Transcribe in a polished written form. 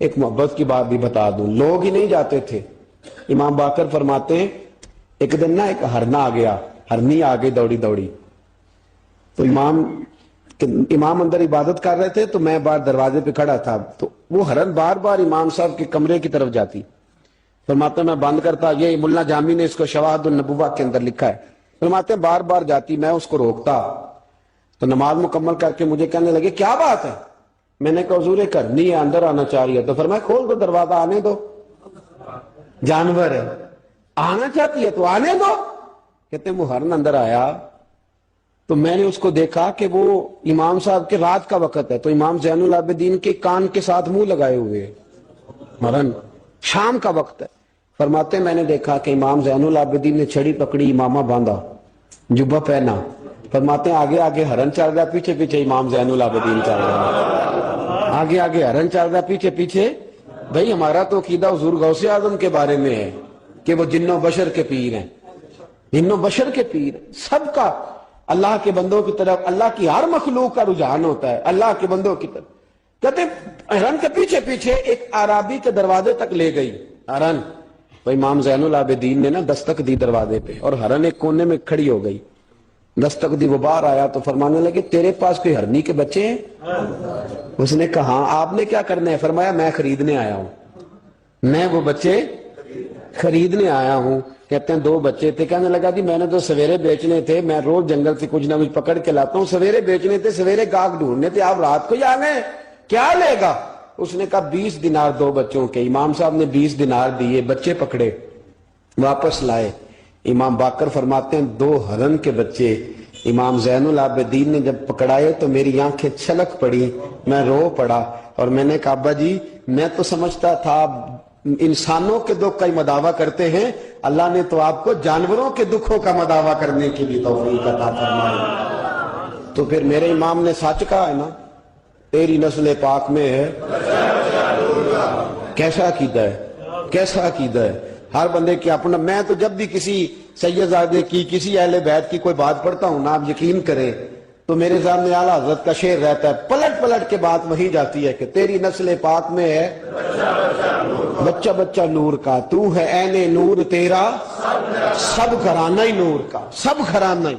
ایک محبت کی بات بھی بتا دوں، لوگ ہی نہیں جاتے تھے۔ امام باقر فرماتے ہیں ایک دن نا ایک ہرنا آ گیا، ہرنی آ گئی دوڑی دوڑی، تو امام اندر عبادت کر رہے تھے تو میں باہر دروازے پہ کھڑا تھا، تو وہ ہرن بار بار امام صاحب کے کمرے کی طرف جاتی، فرماتے میں بند کرتا، یہ ملا جامی نے اس کو شواہد النبوہ کے اندر لکھا ہے، فرماتے بار بار جاتی، میں اس کو روکتا، تو نماز مکمل کر کے مجھے کہنے لگے کیا بات ہے؟ میں نے کہا حضور کرنی ہے، اندر آنا چاہ رہی ہے، تو فرمایا کھول دو دروازہ، آنے دو، جانور ہے، آنا چاہتی ہے تو آنے دو۔ کہتے ہیں وہ ہرن اندر آیا تو میں نے اس کو دیکھا کہ وہ امام صاحب کے رات کا وقت ہے، تو امام زین العابدین کے کان کے ساتھ منہ لگائے ہوئے ہرن، شام کا وقت ہے، فرماتے میں نے دیکھا کہ امام زین العابدین نے چھڑی پکڑی، امامہ باندھا، جبہ پہنا، فرماتے ہیں آگے آگے ہرن چل رہا، پیچھے پیچھے امام زین العابدین چل رہا، آگے آگے ہرن چل رہا، پیچھے پیچھے۔ بھئی ہمارا تو عقیدہ حضور غوث اعظم کے بارے میں ہے کہ وہ جن و بشر کے پیر ہیں، جن و بشر کے پیر، سب کا اللہ کے بندوں کی طرف، اللہ کی ہر مخلوق کا رجحان ہوتا ہے اللہ کے بندوں کی طرف۔ کہتے ہرن کے پیچھے پیچھے ایک عرابی کے دروازے تک لے گئی ہرن، تو امام زین العابدین نے نا دستک دی دروازے پہ، اور ہرن ایک کونے میں کھڑی ہو گئی، دستک دی، وہ باہر آیا تو فرمانے لگے تیرے پاس کوئی ہرنی کے بچے ہیں؟ اس نے کہا ہاں، آپ نے کیا کرنا ہے؟ فرمایا میں خریدنے آیا ہوں، میں وہ بچے خریدنے آیا ہوں۔ کہتے ہیں 2 بچے تھے، کہنے لگا جی میں نے تو سویرے بیچنے تھے، میں روز جنگل سے کچھ نہ کچھ پکڑ کے لاتا ہوں، سویرے بیچنے تھے، سویرے گاہک ڈھونڈنے تھے، آپ رات کو ہی آ گئے، کیا لے گا؟ اس نے کہا 20 دینار 2 بچوں کے۔ امام صاحب نے 20 دینار دیے، بچے پکڑے، واپس لائے۔ امام باقر فرماتے ہیں 2 ہرن کے بچے امام زین العابدین نے جب پکڑائے تو میری آنکھیں چھلک پڑی، میں رو پڑا، اور میں نے کہا ابا جی میں تو سمجھتا تھا انسانوں کے دکھ کا ہی مداوع کرتے ہیں، اللہ نے تو آپ کو جانوروں کے دکھوں کا مداوع کرنے کی بھی توفیق عطا فرمائی۔ تو پھر میرے امام نے سچ کہا ہے نا، تیری نسل پاک میں ہے۔ کیسا عقیدہ ہے، کیسا عقیدہ ہے، ہر بندے کی اپنا۔ میں تو جب بھی کسی سیدزادے کی، کسی اہل بیت کی کوئی بات پڑھتا ہوں نا، آپ یقین کریں تو میرے سامنے اعلیٰ حضرت کا شعر رہتا ہے، پلٹ پلٹ کے بات وہی جاتی ہے کہ تیری نسل پاک میں ہے بچہ بچہ نور کا، تو ہے عین نور تیرا سب گھرانہ ہی نور کا، سب گھرانہ ہی۔